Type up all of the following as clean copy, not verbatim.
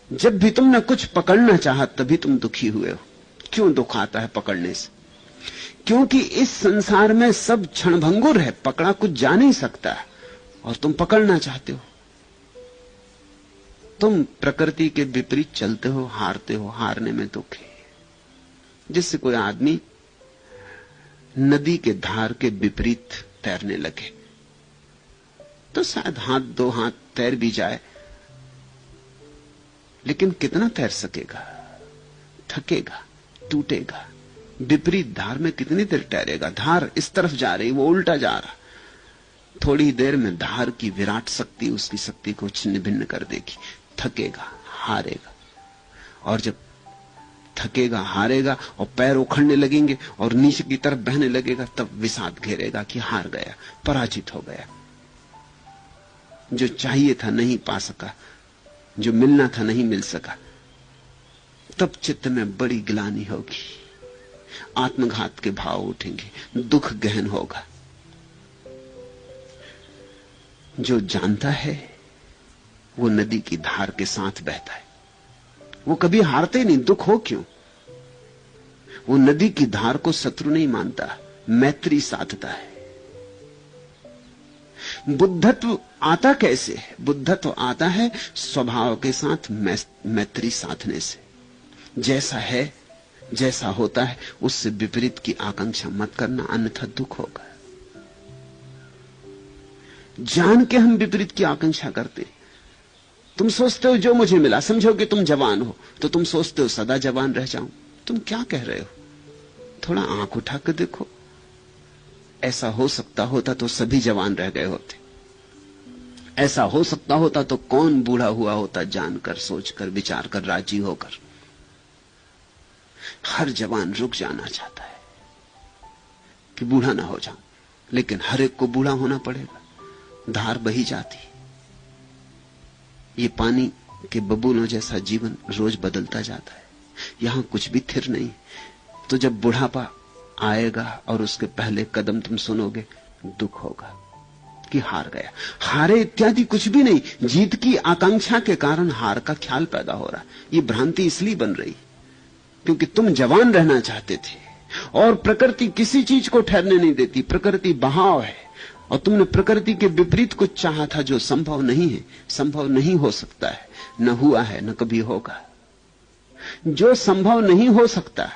जब भी तुमने कुछ पकड़ना चाहा तभी तुम दुखी हुए हो। क्यों दुख आता है पकड़ने से? क्योंकि इस संसार में सब क्षणभंगुर है, पकड़ा कुछ जा नहीं सकता और तुम पकड़ना चाहते हो। तुम प्रकृति के विपरीत चलते हो, हारते हो, हारने में दुख है। जिससे कोई आदमी नदी के धार के विपरीत तैरने लगे तो शायद दो हाथ तैर भी जाए, लेकिन कितना तैर सकेगा? थकेगा, टूटेगा। विपरीत धार में कितनी देर तैरेगा? धार इस तरफ जा रही, वो उल्टा जा रहा। थोड़ी देर में धार की विराट शक्ति उसकी शक्ति को छिन्न भिन्न कर देगी। थकेगा, हारेगा, और जब थकेगा, हारेगा और पैर उखड़ने लगेंगे और नीचे की तरफ बहने लगेगा, तब विषाद घेरेगा कि हार गया, पराजित हो गया। जो चाहिए था नहीं पा सका, जो मिलना था नहीं मिल सका, तब चित्त में बड़ी ग्लानि होगी, आत्मघात के भाव उठेंगे, दुख गहन होगा। जो जानता है वो नदी की धार के साथ बहता है, वो कभी हारते नहीं, दुख हो क्यों। वो नदी की धार को शत्रु नहीं मानता, मैत्री साधता है। बुद्धत्व आता कैसे? बुद्धत्व आता है स्वभाव के साथ मैत्री साधने से। जैसा है, जैसा होता है, उससे विपरीत की आकांक्षा मत करना, अन्यथा दुख होगा। जान के हम विपरीत की आकांक्षा करते। तुम सोचते हो जो मुझे मिला, समझो कि तुम जवान हो, तो तुम सोचते हो सदा जवान रह जाऊं। तुम क्या कह रहे हो? थोड़ा आंख उठा कर देखो। ऐसा हो सकता होता तो सभी जवान रह गए होते। ऐसा हो सकता होता तो कौन बूढ़ा हुआ होता, जानकर, सोचकर, विचार कर, राजी होकर। हर जवान रुक जाना चाहता है कि बूढ़ा ना हो जाऊं, लेकिन हर एक को बूढ़ा होना पड़ेगा। धार बही जाती, ये पानी के बबूलों जैसा जीवन रोज बदलता जाता है, यहां कुछ भी स्थिर नहीं। तो जब बुढ़ापा आएगा और उसके पहले कदम तुम सुनोगे, दुख होगा कि हार गया। हारे इत्यादि कुछ भी नहीं, जीत की आकांक्षा के कारण हार का ख्याल पैदा हो रहा। ये भ्रांति इसलिए बन रही क्योंकि तुम जवान रहना चाहते थे, और प्रकृति किसी चीज को ठहरने नहीं देती। प्रकृति बहाव है, और तुमने प्रकृति के विपरीत कुछ चाहा था जो संभव नहीं है, संभव नहीं हो सकता है, न हुआ है, न कभी होगा। जो संभव नहीं हो सकता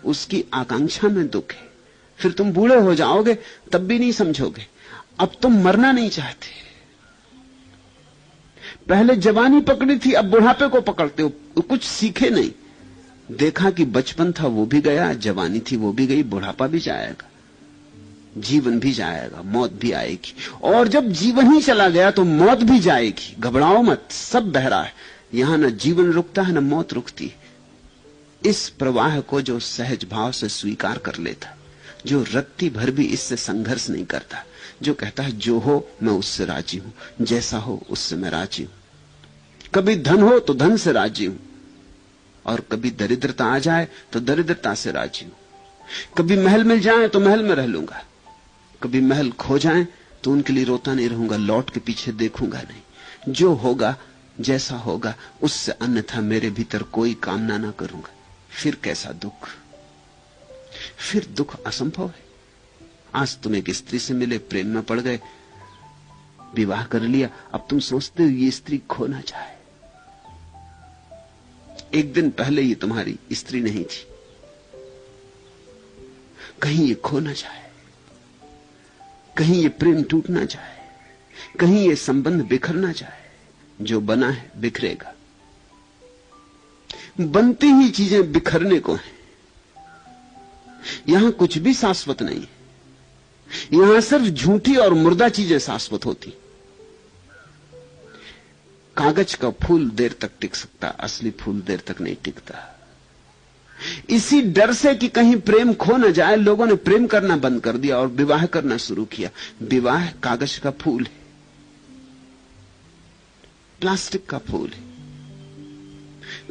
उसकी आकांक्षा में दुख है। फिर तुम बूढ़े हो जाओगे तब भी नहीं समझोगे। अब तुम मरना नहीं चाहते, पहले जवानी पकड़ी थी, अब बुढ़ापे को पकड़ते हो। कुछ सीखे नहीं, देखा कि बचपन था वो भी गया, जवानी थी वो भी गई, बुढ़ापा भी जाएगा, जीवन भी जाएगा, मौत भी आएगी। और जब जीवन ही चला गया तो मौत भी जाएगी। घबराओ मत, सब बह रहा है। यहां न जीवन रुकता है, न मौत रुकती। इस प्रवाह को जो सहज भाव से स्वीकार कर लेता, जो रत्ती भर भी इससे संघर्ष नहीं करता, जो कहता है जो हो मैं उससे राजी हूं, जैसा हो उससे मैं राजी हूं। कभी धन हो तो धन से राजी हूं, और कभी दरिद्रता आ जाए तो दरिद्रता से राजी हूं। कभी महल मिल जाए तो महल में रह लूंगा, कभी महल खो जाए तो उनके लिए रोता नहीं रहूंगा, लौट के पीछे देखूंगा नहीं। जो होगा, जैसा होगा, उससे अन्यथा मेरे भीतर कोई कामना ना करूंगा। फिर कैसा दुख, फिर दुख असंभव है। आज तुम एक स्त्री से मिले, प्रेम में पड़ गए, विवाह कर लिया, अब तुम सोचते हो ये स्त्री खो ना जाए। एक दिन पहले ये तुम्हारी स्त्री नहीं थी, कहीं ये खो ना जाए, कहीं ये प्रेम टूट ना जाए, कहीं ये संबंध बिखर ना जाए। जो बना है बिखरेगा। बनती ही चीजें बिखरने को हैं। यहां कुछ भी शाश्वत नहीं है, यहां सिर्फ झूठी और मुर्दा चीजें शाश्वत होती। कागज का फूल देर तक टिक सकता, असली फूल देर तक नहीं टिकता। इसी डर से कि कहीं प्रेम खो न जाए, लोगों ने प्रेम करना बंद कर दिया और विवाह करना शुरू किया। विवाह कागज का फूल है, प्लास्टिक का फूल है।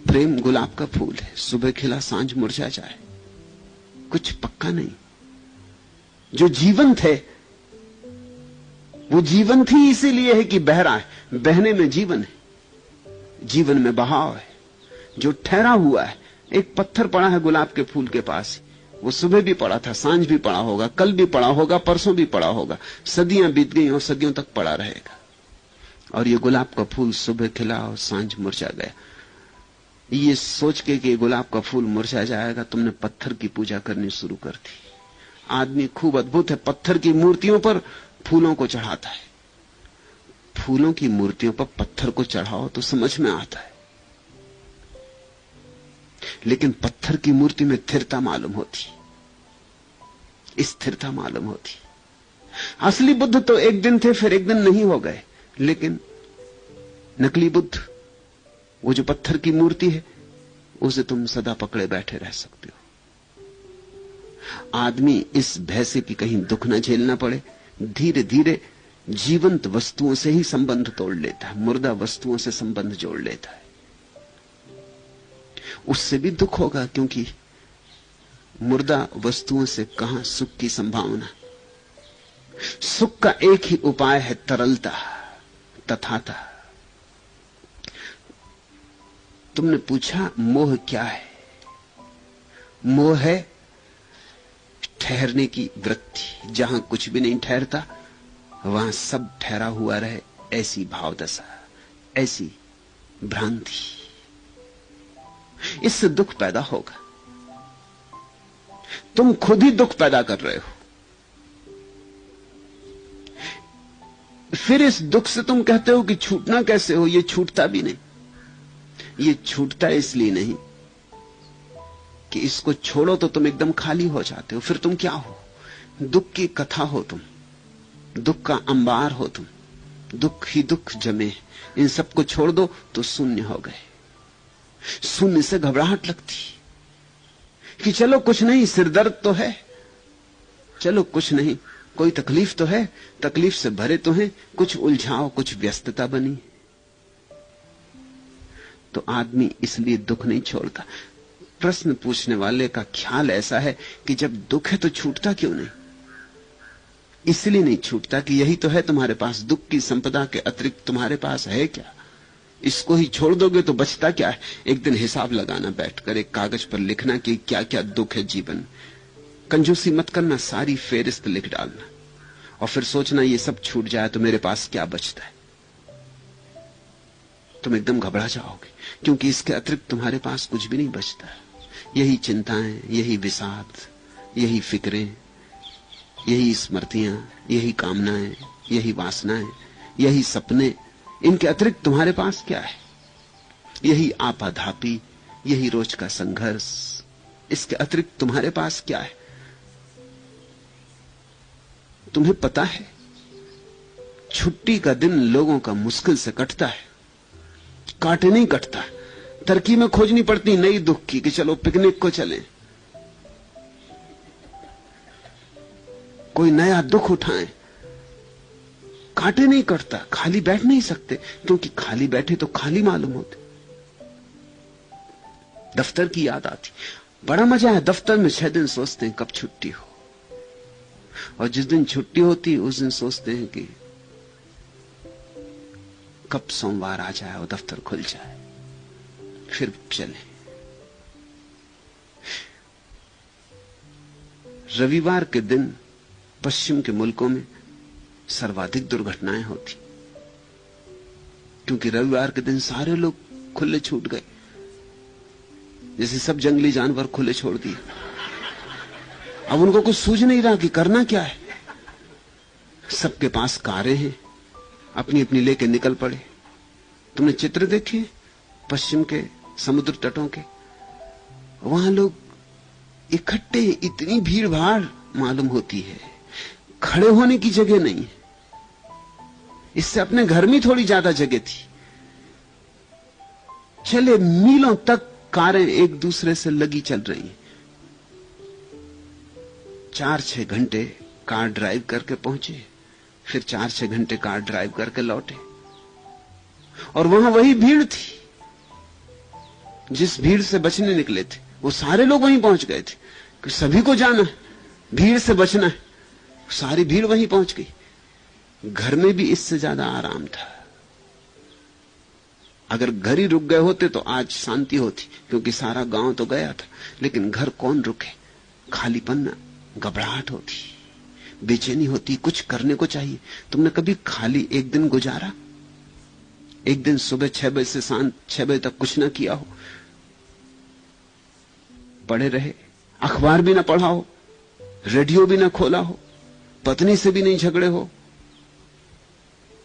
प्रेम गुलाब का फूल है, सुबह खिला सांझ मुरझा जाए, कुछ पक्का नहीं। जो जीवंत है वो जीवंत ही इसीलिए है कि बह रहा है, बहने में जीवन है, जीवन में बहाव है। जो ठहरा हुआ है। एक पत्थर पड़ा है गुलाब के फूल के पास, वो सुबह भी पड़ा था, सांझ भी पड़ा होगा, कल भी पड़ा होगा, परसों भी पड़ा होगा, सदियां बीत गई और सदियों तक पड़ा रहेगा। और ये गुलाब का फूल सुबह खिला और सांझ मुरझा गया। ये सोच के कि गुलाब का फूल मुरझा जाएगा, तुमने पत्थर की पूजा करनी शुरू कर दी। आदमी खूब अद्भुत है, पत्थर की मूर्तियों पर फूलों को चढ़ाता है। फूलों की मूर्तियों पर पत्थर को चढ़ाओ तो समझ में आता है, लेकिन पत्थर की मूर्ति में स्थिरता मालूम होती, स्थिरता मालूम होती। असली बुद्ध तो एक दिन थे फिर एक दिन नहीं हो गए, लेकिन नकली बुद्ध, वो जो पत्थर की मूर्ति है, उसे तुम सदा पकड़े बैठे रह सकते हो। आदमी इस भय से कि कहीं दुख न झेलना पड़े, धीरे धीरे जीवंत वस्तुओं से ही संबंध तोड़ लेता है, मुर्दा वस्तुओं से संबंध जोड़ लेता है। उससे भी दुख होगा, क्योंकि मुर्दा वस्तुओं से कहां सुख की संभावना। सुख का एक ही उपाय है, तरलता, तथाता। तुमने पूछा मोह क्या है? मोह है ठहरने की वृत्ति। जहां कुछ भी नहीं ठहरता वहां सब ठहरा हुआ रहे, ऐसी भावदशा, ऐसी भ्रांति। इससे दुख पैदा होगा। तुम खुद ही दुख पैदा कर रहे हो। फिर इस दुख से तुम कहते हो कि छूटना कैसे हो? ये छूटता भी नहीं। ये छूटता इसलिए नहीं कि इसको छोड़ो तो तुम एकदम खाली हो जाते हो। फिर तुम क्या हो? दुख की कथा हो तुम, दुख का अंबार हो तुम, दुख ही दुख जमे। इन सबको छोड़ दो तो शून्य हो गए। शून्य से घबराहट लगती कि चलो कुछ नहीं, सिरदर्द तो है, चलो कुछ नहीं, कोई तकलीफ तो है, तकलीफ से भरे तो हैं, कुछ उलझाओ, कुछ व्यस्तता बनी। तो आदमी इसलिए दुख नहीं छोड़ता। प्रश्न पूछने वाले का ख्याल ऐसा है कि जब दुख है तो छूटता क्यों नहीं? इसलिए नहीं छूटता कि यही तो है तुम्हारे पास, दुख की संपदा के अतिरिक्त तुम्हारे पास है क्या? इसको ही छोड़ दोगे तो बचता क्या है? एक दिन हिसाब लगाना, बैठकर एक कागज पर लिखना कि क्या क्या दुख है जीवन। कंजूसी मत करना, सारी फेरिस्त लिख डालना और फिर सोचना ये सब छूट जाए तो मेरे पास क्या बचता है। तुम एकदम घबरा जाओगे, क्योंकि इसके अतिरिक्त तुम्हारे पास कुछ भी नहीं बचता। यही चिंताएं, यही विषाद, यही फिक्रें, यही स्मृतियां, यही कामनाएं, यही वासनाएं, यही सपने, इनके अतिरिक्त तुम्हारे पास क्या है? यही आपाधापी, यही रोज का संघर्ष, इसके अतिरिक्त तुम्हारे पास क्या है? तुम्हें पता है छुट्टी का दिन लोगों का मुश्किल से कटता है, काटे नहीं कटता। तरकीबें खोजनी पड़ती नई दुख की कि चलो पिकनिक को चलें, कोई नया दुख उठाएं। काटे नहीं कटता, खाली बैठ नहीं सकते, क्योंकि खाली बैठे तो खाली मालूम होते। दफ्तर की याद आती, बड़ा मजा है दफ्तर में। 6 दिन सोचते हैं कब छुट्टी हो, और जिस दिन छुट्टी होती उस दिन सोचते हैं कि कब सोमवार आ जाए और दफ्तर खुल जाए, फिर चले। रविवार के दिन पश्चिम के मुल्कों में सर्वाधिक दुर्घटनाएं होती, क्योंकि रविवार के दिन सारे लोग खुले छूट गए, जैसे सब जंगली जानवर खुले छोड़ दिए। अब उनको कुछ सूझ नहीं रहा कि करना क्या है। सबके पास कारें हैं, अपनी अपनी लेके निकल पड़े। तुमने चित्र देखे पश्चिम के समुद्र तटों के? वहां लोग इकट्ठे, इतनी भीड़ भाड़ मालूम होती है, खड़े होने की जगह नहीं है। इससे अपने घर में थोड़ी ज्यादा जगह थी। चले मीलों तक कारें एक दूसरे से लगी चल रही हैं। 4-6 घंटे कार ड्राइव करके पहुंचे, फिर 4-6 घंटे कार ड्राइव करके लौटे, और वहां वही भीड़ थी। जिस भीड़ से बचने निकले थे वो सारे लोग वहीं पहुंच गए थे, कि सभी को जाना है, भीड़ से बचना है। सारी भीड़ वहीं पहुंच गई। घर में भी इससे ज्यादा आराम था। अगर घर ही रुक गए होते तो आज शांति होती, क्योंकि सारा गांव तो गया था। लेकिन घर कौन रुके? खालीपन, घबराहट होती, बेचैनी होती, कुछ करने को चाहिए। तुमने कभी खाली एक दिन गुजारा? एक दिन सुबह 6 बजे से शाम 6 बजे तक कुछ ना किया हो, पड़े रहे, अखबार भी ना पढ़ा हो, रेडियो भी ना खोला हो, पत्नी से भी नहीं झगड़े हो,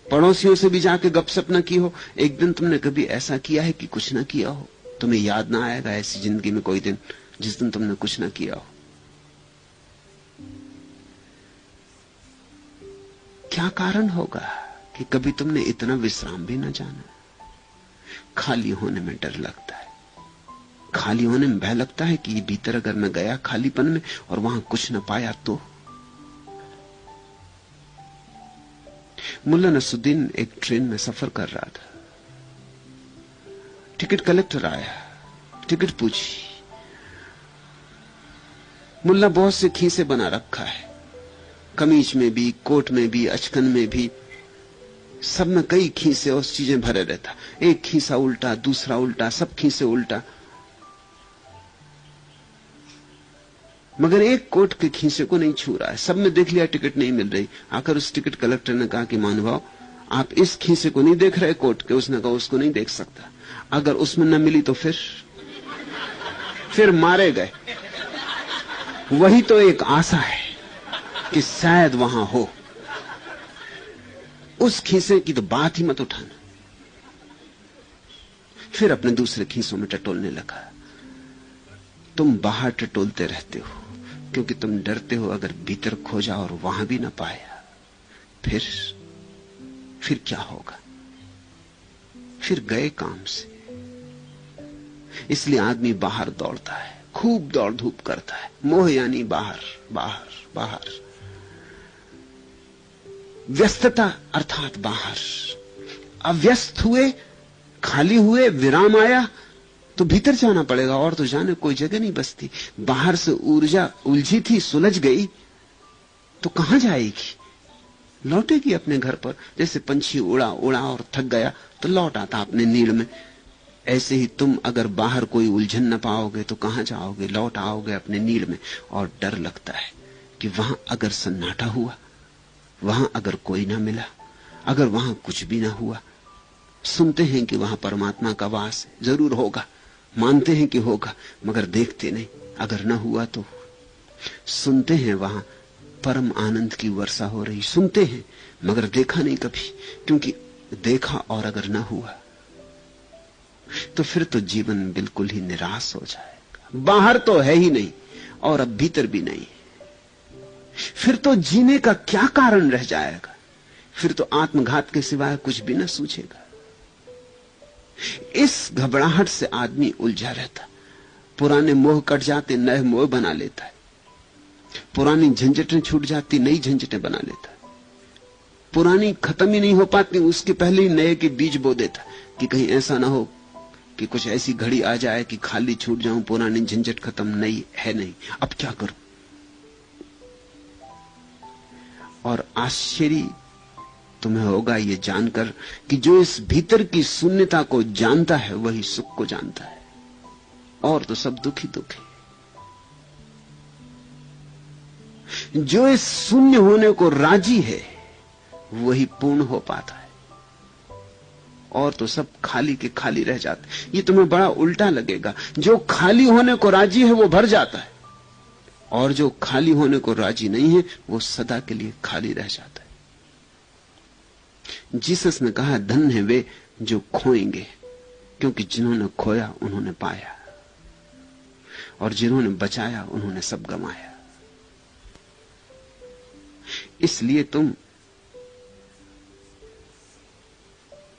पड़ोसियों से भी जाके गपशप ना की हो? एक दिन तुमने कभी ऐसा किया है कि कुछ ना किया हो? तुम्हें याद ना आएगा ऐसी जिंदगी में कोई दिन जिस दिन तुमने कुछ ना किया हो? क्या कारण होगा कि कभी तुमने इतना विश्राम भी ना जाना? खाली होने में डर लगता है, खाली होने में भय लगता है कि ये भीतर अगर मैं गया खालीपन में और वहां कुछ ना पाया तो। मुल्ला नसरुद्दीन एक ट्रेन में सफर कर रहा था। टिकट कलेक्टर आया, टिकट पूछी। मुल्ला बहुत से खीसे बना रखा है, कमीज में भी, कोट में भी, अचकन में भी, सब में कई खीसे और चीजें भरे रहता। एक खीसा उल्टा, दूसरा उल्टा, सब खीसे उल्टा, मगर एक कोट के खीसे को नहीं छू रहा है। सब में देख लिया, टिकट नहीं मिल रही। आकर उस टिकट कलेक्टर ने कहा कि महानुभाव, आप इस खीसे को नहीं देख रहे कोट के? उसने कहा उसको नहीं देख सकता, अगर उसमें न मिली तो फिर मारे गए। वही तो एक आशा है कि शायद वहां हो। उस खीसे की तो बात ही मत उठाना। फिर अपने दूसरे खीसों में टटोलने लगा। तुम बाहर टटोलते रहते हो क्योंकि तुम डरते हो अगर भीतर खोजा और वहां भी ना पाया, फिर क्या होगा? फिर गए काम से। इसलिए आदमी बाहर दौड़ता है, खूब दौड़ धूप करता है। मोह यानी बाहर बाहर बाहर, व्यस्तता अर्थात बाहर। अव्यस्त हुए, खाली हुए, विराम आया तो भीतर जाना पड़ेगा, और तो जाने कोई जगह नहीं बचती। बाहर से ऊर्जा उलझी थी, सुलझ गई तो कहां जाएगी? लौटेगी अपने घर पर। जैसे पंछी उड़ा उड़ा और थक गया तो लौट आता अपने नीड़ में, ऐसे ही तुम अगर बाहर कोई उलझन न पाओगे तो कहां जाओगे? लौट आओगे अपने नीड़ में। और डर लगता है कि वहां अगर सन्नाटा हुआ, वहां अगर कोई ना मिला, अगर वहां कुछ भी ना हुआ। सुनते हैं कि वहां परमात्मा का वास है, जरूर होगा, मानते हैं कि होगा, मगर देखते नहीं। अगर ना हुआ तो सुनते हैं वहां परम आनंद की वर्षा हो रही, सुनते हैं मगर देखा नहीं कभी, क्योंकि देखा और अगर ना हुआ तो फिर तो जीवन बिल्कुल ही निराश हो जाएगा। बाहर तो है ही नहीं और अब भीतर भी नहीं, फिर तो जीने का क्या कारण रह जाएगा? फिर तो आत्मघात के सिवाय कुछ भी न सूझेगा। इस घबराहट से आदमी उलझा रहता। पुराने मोह कट जाते, नए मोह बना लेता है। पुरानी झंझटें छूट जाती, नई झंझटें बना लेता है। पुरानी खत्म ही नहीं हो पाती, उसके पहले ही नए के बीज बो देता कि कहीं ऐसा ना हो कि कुछ ऐसी घड़ी आ जाए कि खाली छूट जाऊं, पुरानी झंझट खत्म नहीं है, नहीं, अब क्या करूं? और आश्चर्य तुम्हें होगा ये जानकर कि जो इस भीतर की शून्यता को जानता है वही सुख को जानता है, और तो सब दुख ही दुख है। जो इस शून्य होने को राजी है वही पूर्ण हो पाता है, और तो सब खाली के खाली रह जाते। ये तुम्हें बड़ा उल्टा लगेगा। जो खाली होने को राजी है वो भर जाता है, और जो खाली होने को राजी नहीं है वो सदा के लिए खाली रह जाता है। जीसस ने कहा, धन है वे जो खोएंगे, क्योंकि जिन्होंने खोया उन्होंने पाया, और जिन्होंने बचाया उन्होंने सब गंवाया। इसलिए तुम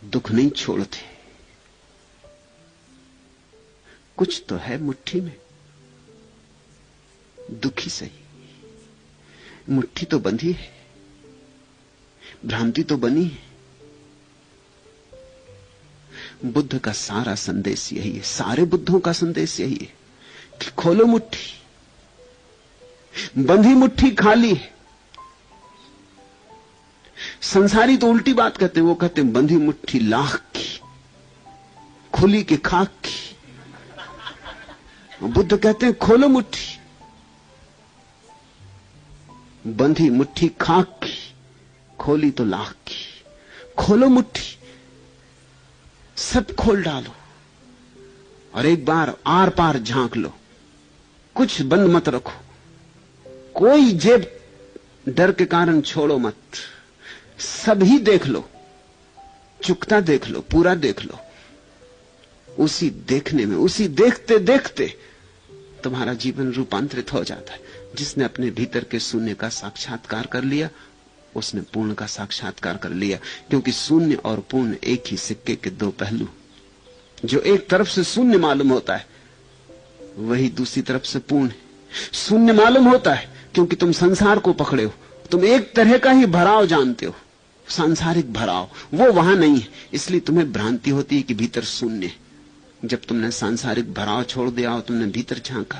दुख नहीं छोड़ते। कुछ तो है मुट्ठी में, दुखी सही, मुट्ठी तो बंधी है, भ्रांति तो बनी है। बुद्ध का सारा संदेश यही है, सारे बुद्धों का संदेश यही है कि खोलो मुट्ठी। बंधी मुट्ठी खाली है। संसारी तो उल्टी बात कहते हैं, वो कहते हैं बंधी मुट्ठी लाख की, खुली की खाक की। बुद्ध कहते हैं खोलो मुट्ठी, बंधी मुट्ठी खाक की, खोली तो लाख की। खोलो मुट्ठी, सब खोल डालो और एक बार आर पार झांक लो, कुछ बंद मत रखो, कोई जेब डर के कारण छोड़ो मत, सब ही देख लो, चुकता देख लो, पूरा देख लो। उसी देखने में, उसी देखते देखते तुम्हारा जीवन रूपांतरित हो जाता है। जिसने अपने भीतर के शून्य का साक्षात्कार कर लिया, उसने पूर्ण का साक्षात्कार कर लिया। क्योंकि शून्य और पूर्ण एक ही सिक्के के दो पहलू। जो एक तरफ से शून्य मालूम होता है, वही दूसरी तरफ से पूर्ण है। शून्य मालूम होता है क्योंकि तुम संसार को पकड़े हो, तुम एक तरह का ही भराव जानते हो, सांसारिक भराव, वो वहां नहीं है, इसलिए तुम्हें भ्रांति होती है कि भीतर शून्य है। जब तुमने सांसारिक भराव छोड़ दिया और तुमने भीतर झांका,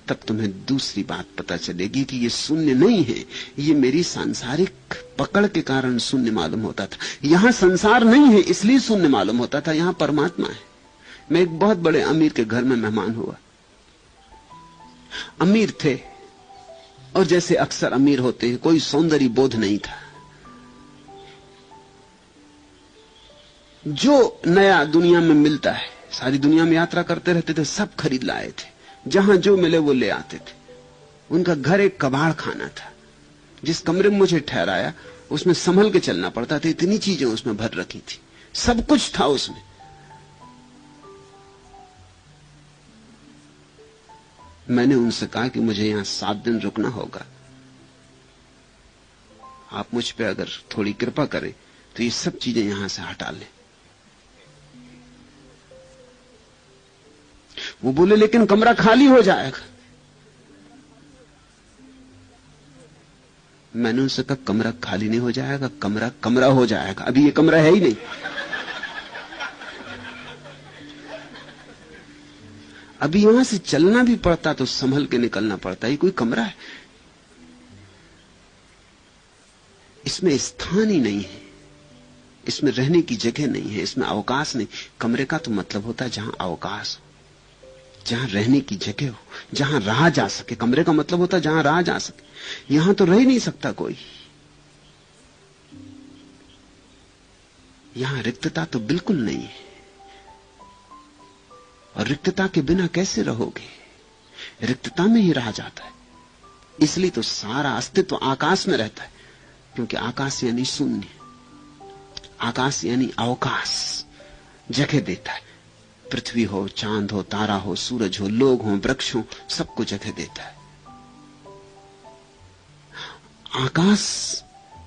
तब तुम्हें दूसरी बात पता चलेगी कि ये शून्य नहीं है, ये मेरी सांसारिक पकड़ के कारण शून्य मालूम होता था। यहां संसार नहीं है इसलिए शून्य मालूम होता था, यहां परमात्मा है। मैं एक बहुत बड़े अमीर के घर में मेहमान हुआ। अमीर थे और जैसे अक्सर अमीर होते हैं, कोई सौंदर्य बोध नहीं था। जो नया दुनिया में मिलता है, सारी दुनिया में यात्रा करते रहते थे, सब खरीद लाए थे, जहां जो मिले वो ले आते थे। उनका घर एक कबाड़ खाना था। जिस कमरे में मुझे ठहराया उसमें संभल के चलना पड़ता था, इतनी चीजें उसमें भर रखी थी, सब कुछ था उसमें। मैंने उनसे कहा कि मुझे यहां 7 दिन रुकना होगा, आप मुझ पे अगर थोड़ी कृपा करें तो ये सब चीजें यहां से हटा लें। वो बोले लेकिन कमरा खाली हो जाएगा। मैंने उनसे कहा कमरा खाली नहीं हो जाएगा, कमरा कमरा हो जाएगा, अभी ये कमरा है ही नहीं। अभी यहां से चलना भी पड़ता तो संभल के निकलना पड़ता, ये कोई कमरा है? इसमें स्थान ही नहीं है, इसमें रहने की जगह नहीं है, इसमें अवकाश नहीं। कमरे का तो मतलब होता है जहां अवकाश हो, जहां रहने की जगह हो, जहां रहा जा सके। कमरे का मतलब होता है जहां रहा जा सके। यहां तो रह ही नहीं सकता कोई, यहां रिक्तता तो बिल्कुल नहीं है। और रिक्तता के बिना कैसे रहोगे? रिक्तता में ही रहा जाता है। इसलिए तो सारा अस्तित्व आकाश में रहता है, क्योंकि आकाश यानी शून्य, आकाश यानी अवकाश, जगह देता है। पृथ्वी हो, चांद हो, तारा हो, सूरज हो, लोग हो, वृक्ष हो, सबको जगह देता है। आकाश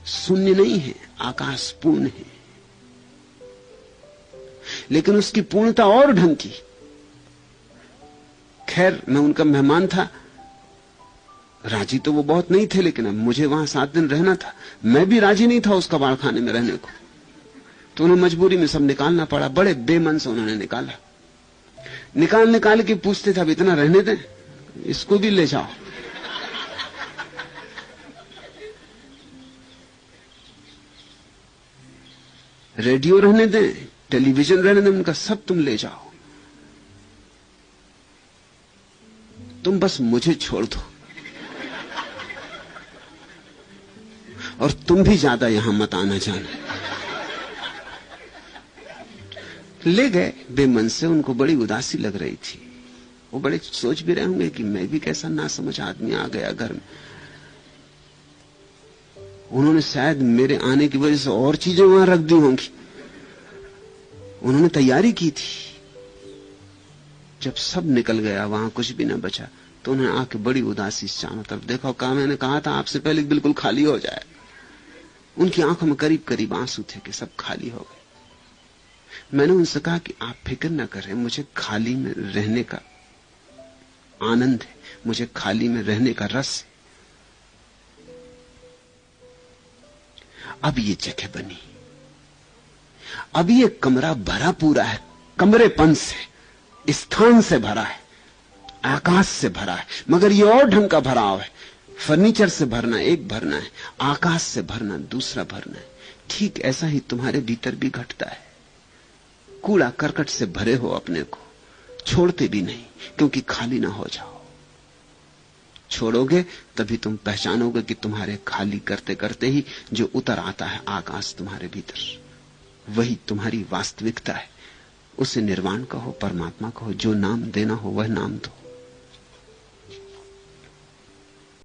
शून्य नहीं है, आकाश पूर्ण है, लेकिन उसकी पूर्णता और ढंग की। खैर, मैं उनका मेहमान था, राजी तो वो बहुत नहीं थे, लेकिन अब मुझे वहां 7 दिन रहना था। मैं भी राजी नहीं था उस कबाड़ खाने में रहने को, तो उन्हें मजबूरी में सब निकालना पड़ा। बड़े बेमन से उन्होंने निकाला। निकाल के पूछते थे अब इतना रहने दें, इसको भी ले जाओ। रेडियो रहने दें, टेलीविजन रहने दें, उनका सब तुम ले जाओ, तुम बस मुझे छोड़ दो, और तुम भी ज्यादा यहां मत आना जाना। ले गए बेमन से। उनको बड़ी उदासी लग रही थी, वो बड़े सोच भी रहे होंगे कि मैं भी कैसा नासमझ आदमी आ गया घर में। उन्होंने शायद मेरे आने की वजह से और चीजें वहां रख दी होंगी, उन्होंने तैयारी की थी। जब सब निकल गया, वहां कुछ भी ना बचा, तो उन्होंने आके बड़ी उदासी से चारों तरफ देखा। कहा मैंने कहा था आपसे पहले बिल्कुल खाली हो जाए। उनकी आंखों में करीब करीब आंसू थे कि सब खाली हो गए। मैंने उनसे कहा कि आप फिक्र न करें, मुझे खाली में रहने का आनंद है, मुझे खाली में रहने का रस है। अब ये जगह बनी, अब ये कमरा भरा पूरा है, कमरेपन से, स्थान से भरा है, आकाश से भरा है। मगर ये और ढंग का भराव है। फर्नीचर से भरना एक भरना है, आकाश से भरना दूसरा भरना है। ठीक ऐसा ही तुम्हारे भीतर भी घटता है। कूड़ा करकट से भरे हो अपने को, छोड़ते भी नहीं, क्योंकि खाली ना हो जाओ। छोड़ोगे तभी तुम पहचानोगे कि तुम्हारे खाली करते करते ही जो उतर आता है आकाश तुम्हारे भीतर, वही तुम्हारी वास्तविकता है। उसे निर्वाण कहो, परमात्मा कहो, जो नाम देना हो वह नाम दो।